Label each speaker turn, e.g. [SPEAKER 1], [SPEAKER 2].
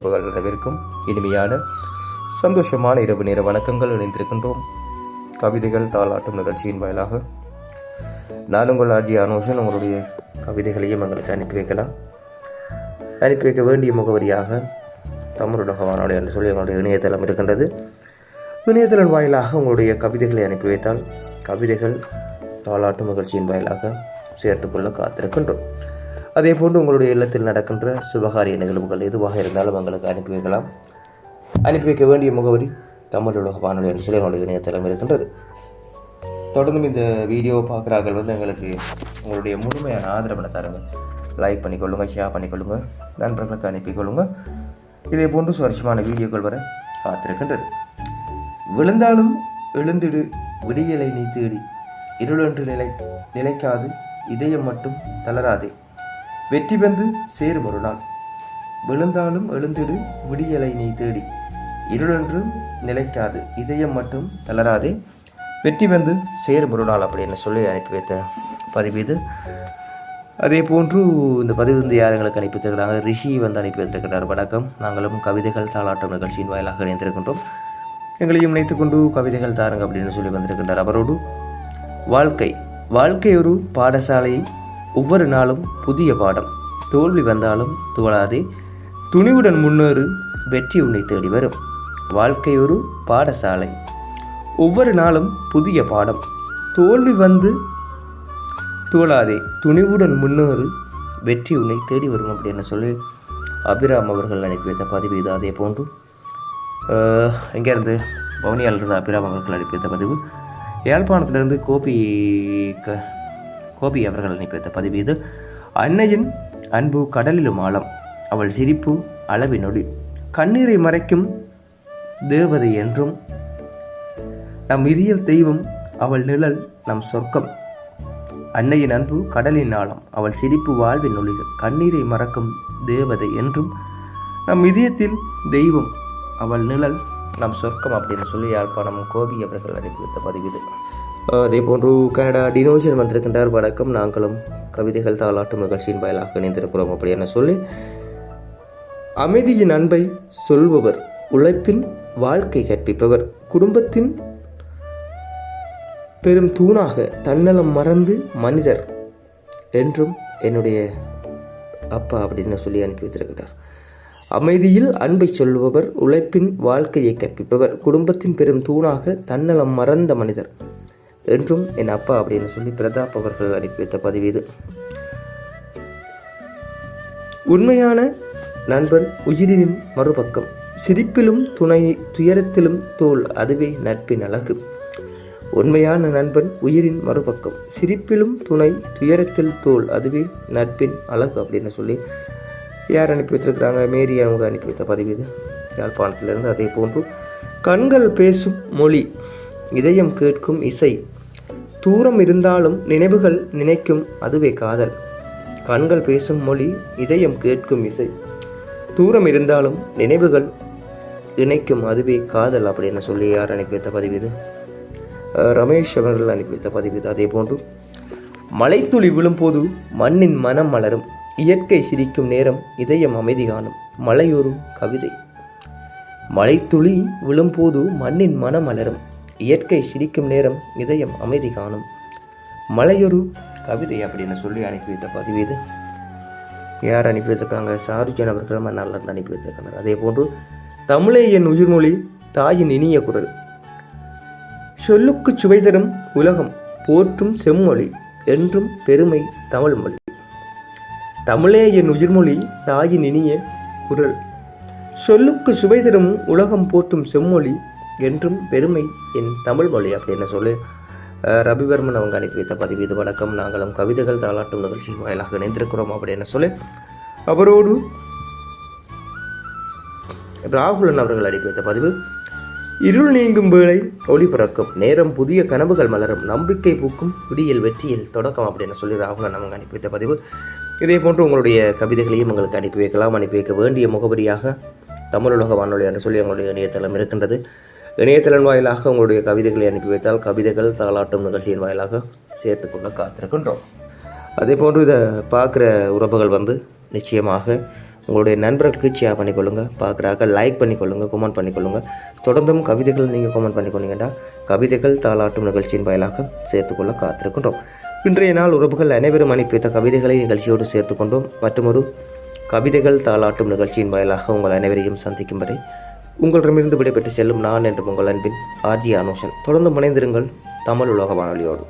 [SPEAKER 1] அனைவருக்கும் இனிமையான சந்தோஷமான இரவு நேர வணக்கங்கள். இணைந்திருக்கின்றோம் கவிதைகள் தாளாட்டும் நிகழ்ச்சியின் வாயிலாக. நான் உங்கள் ஆர்ஜி அனோஷன். உங்களுடைய கவிதைகளையும் எங்களுக்கு அனுப்பி வைக்கலாம். அனுப்பி வைக்க வேண்டிய முகவரியாக தமிழுலக வானொலி என்று சொல்லி எங்களுடைய இணையதளம் இருக்கின்றது. இணையதளம் வாயிலாக உங்களுடைய கவிதைகளை அனுப்பி வைத்தால் கவிதைகள் தாளாட்டும் நிகழ்ச்சியின் வாயிலாக சேர்த்துக்கொள்ள காத்திருக்கின்றோம். அதே போன்று உங்களுடைய இல்லத்தில் நடக்கின்ற சுபகாரிய நிகழ்வுகள் எதுவாக இருந்தாலும் எங்களுக்கு அனுப்பி வைக்கலாம். அனுப்பி வைக்க வேண்டிய முகவரி தமிழுலக வானொலி என்று சொல்லி எங்களுடைய இணையதளம் இருக்கின்றது. தொடர்ந்தும் இந்த வீடியோவை பார்க்குறார்கள் எங்களுக்கு உங்களுடைய முழுமையான ஆதரவை தாருங்க. லைக் பண்ணிக்கொள்ளுங்கள், ஷேர் பண்ணிக்கொள்ளுங்கள், நண்பர்களுக்கு அனுப்பிக்கொள்ளுங்கள். இதே போன்று சுவாரஸ்யமான வீடியோக்கள் வர காத்திருக்கின்றது. விழுந்தாலும் எழுந்திடு விடியலை நீ தேடி, இருளென்று நிலைக்காது இதயம் மட்டும் தளராதே, வெற்றி வந்து சேரும் ஒரு நாள். விழுந்தாலும் எழுந்திடு விடியலை நீ தேடி, இருளென்றும் நிலைக்காது இதயம் மட்டும் தளராதே, வெற்றி வந்து சேரும் ஒரு நாள் அப்படின்னு சொல்லி அனுப்பி வைத்த பதிவு இது. அதே போன்று இந்த பதிவு வந்து யார் எங்களுக்கு அனுப்பி வைத்திருக்கிறாங்க? ரிஷி வந்து அனுப்பி வைத்திருக்கிறார். வணக்கம், நாங்களும் கவிதைகள் தாளாட்டும் நிகழ்ச்சியின் வாயிலாக இணைந்திருக்கின்றோம். எங்களையும் இணைத்துக்கொண்டு கவிதைகள் தாருங்க அப்படின்னு சொல்லி வந்திருக்கின்றார். அவரோடு வாழ்க்கை ஒரு பாடசாலை, ஒவ்வொரு நாளும் புதிய பாடம், தோல்வி வந்தாலும் துவளாதே, துணிவுடன் முன்னேறு, வெற்றி உன்னை தேடி வரும். வாழ்க்கை ஒரு பாடசாலை, ஒவ்வொரு நாளும் புதிய பாடம், தோல்வி வந்து துவளாதே, துணிவுடன் முன்னேறு, வெற்றி உன்னை தேடி வரும் அப்படின்னு சொல்லி அபிராம் அவர்கள் அனுப்பி வைத்த பதிவு இது. அதே போன்று எங்கேருந்து பவனியாளர் அபிராம் அவர்கள் அனுப்பி வைத்த பதிவு. யாழ்ப்பாணத்திலிருந்து கோபி அவர்கள் அனுப்பி வைத்த பதிவு இது. அன்னையின் அன்பு கடலிலும் ஆழம், அவள் சிரிப்பு அளவினொடி, கண்ணீரை மறைக்கும் தேவதை என்றும் நம் இதய தெய்வம், அவள் நிழல் நம் சொர்க்கம். அன்னையின் அன்பு கடலின் ஆழம், அவள் சிரிப்பு வாழ்வின் ஒளிகள், கண்ணீரை மறக்கும் தேவதை என்றும் நம் இதயத்தில் தெய்வம், அவள் நிழல் நம் சொர்க்கம் அப்படின்னு சொல்லி யாழ்ப்பாணம் கோபி அவர்கள் அனுப்பி வைத்த பதிவு இது. அதே போன்று கனடா டினோஜன் வந்திருக்கின்றார். வணக்கம், நாங்களும் கவிதைகள் தாளாட்டும் நிகழ்ச்சியின் வாயிலாக இணைந்திருக்கிறோம் அப்படின்னு சொல்லி. அமைதியின் அன்பை சொல்பவர், உழைப்பின் வாழ்க்கை கற்பிப்பவர், குடும்பத்தின் பெரும் தூணாக தன்னலம் மறந்து மனிதர் என்றும் என்னுடைய அப்பா அப்படின்னு சொல்லி அனுப்பி வைத்திருக்கிறார். அமைதியில் அன்பை சொல்பவர், உழைப்பின் வாழ்க்கையை கற்பிப்பவர், குடும்பத்தின் பெரும் தூணாக தன்னலம் மறந்த மனிதர் என்றும் என் அப்பா அப்படின்னு சொல்லி பிரதாப் அவர்கள் அனுப்பி வைத்த பதிவு இது. உண்மையான நண்பன் உயிரின் மறுபக்கம், சிரிப்பிலும் துணை, துயரத்திலும் தோல், அதுவே நட்பின் அழகு. உண்மையான நண்பன் உயிரின் மறுபக்கம், சிரிப்பிலும் துணை, துயரத்தில் தோல், அதுவே நட்பின் அழகு அப்படின்னு சொல்லி யார் அனுப்பி வைத்திருக்கிறாங்க? மேரி அவங்க அனுப்பி வைத்த பதிவு இது யாழ்ப்பாணத்திலிருந்து. அதே போன்று கண்கள் பேசும் மொழி, இதயம் கேட்கும் இசை, தூரம் இருந்தாலும் நினைவுகள் நினைக்கும், அதுவே காதல். கண்கள் பேசும் மொழி, இதயம் கேட்கும் இசை, தூரம் இருந்தாலும் நினைவுகள் இணைக்கும், அதுவே காதல் அப்படின்னு சொல்லி யார் அனுப்பி வைத்த பதிவு இது? ரமேஷ் அவர்கள் அனுப்பி வைத்த பதிவு இது. அதே போன்று மலைத்துளி விழும்போது மண்ணின் மனம் மலரும், இயற்கை சிரிக்கும் நேரம் இதயம் அமைதி காணும், மலையொரு கவிதை. மலைத்துளி விழும்போது மண்ணின் மனம் மலரும், இயற்கை சிரிக்கும் நேரம் இதயம் அமைதி காணும், மலையொரு கவிதை அப்படின்னு சொல்லி அனுப்பி வைத்த பதிவு இது. யார் அனுப்பி வச்சிருக்காங்க? சாருஜன் அவர்கள் மன்னார்லேருந்து அனுப்பி வச்சிருக்காங்க. அதே போன்று தமிழே என் உயிர்மொழி, தாயின் இனிய குரல், சொல்லுக்கு சுவை தரும் உலகம் போற்றும் செம்மொழி, என்றும் பெருமை தமிழ் மொழி. தமிழே என் உயிர்மொழி, தாயின் இனிய குரல், சொல்லுக்கு சுவை தரும் உலகம் போற்றும் செம்மொழி, என்றும் பெருமை என் தமிழ் மொழி அப்படின்னு சொல்லி ரவிவர்மன் அவங்க அனுப்பி வைத்த பதிவு இது. வணக்கம், நாங்களும் கவிதைகள் தாளாட்டும் நிகழ்ச்சியின் வாயிலாக இணைந்திருக்கிறோம் அப்படின்னு சொல்லி அவரோடு ராகுலன் அவர்கள் அனுப்பி வைத்த பதிவு. இருள் நீங்கும் வேளை ஒளி பிறக்கும், நேரம் புதிய கனவுகள் மலரும், நம்பிக்கை பூக்கும், விடியல் வெற்றியில் தொடக்கம் அப்படின்னு சொல்லி ராகுலன் அவங்க அனுப்பி வைத்த பதிவு. இதே போன்று உங்களுடைய கவிதைகளையும் உங்களுக்கு அனுப்பி வைக்கலாம். அனுப்பி வைக்க வேண்டிய முகவரியாக தமிழுலக வானொலி என்று சொல்லி எங்களுடைய இணையதளம் இருக்கின்றது. இணையதளம் வாயிலாக உங்களுடைய கவிதைகளை அனுப்பி வைத்தால் கவிதைகள் தாளாட்டும் நிகழ்ச்சியின் வாயிலாக சேர்த்துக்கொள்ள காத்திருக்கின்றோம். அதே போன்று இதை பார்க்குற உறவுகள் நிச்சயமாக உங்களுடைய நண்பர்களுக்கு ஷேர் பண்ணிக்கொள்ளுங்க. பார்க்குறாங்க லைக் பண்ணிக்கொள்ளுங்க, கமெண்ட் பண்ணிக்கொள்ளுங்க. தொடர்ந்தும் கவிதைகள் நீங்கள் கமெண்ட் பண்ணிக்கொண்டீங்கன்னா கவிதைகள் தாளாட்டும் நிகழ்ச்சியின் வாயிலாக சேர்த்துக்கொள்ள காத்திருக்கின்றோம். இன்றைய நாள் உறவுகள் அனைவரும் அனுப்பி வைத்த கவிதைகளை நிகழ்ச்சியோடு சேர்த்துக்கொண்டோம். மற்றொரு கவிதைகள் தாளாட்டும் நிகழ்ச்சியின் வாயிலாக உங்கள் அனைவரையும் சந்திக்கும் வரை உங்களிடமிருந்து விடைபெற்று செல்லும் நான் என்று உங்கள் அன்பின் ஆர்ஜி அனோஷன். தொடர்ந்து முனைந்திருங்கள் தமிழ் உலக வானொலியோடு.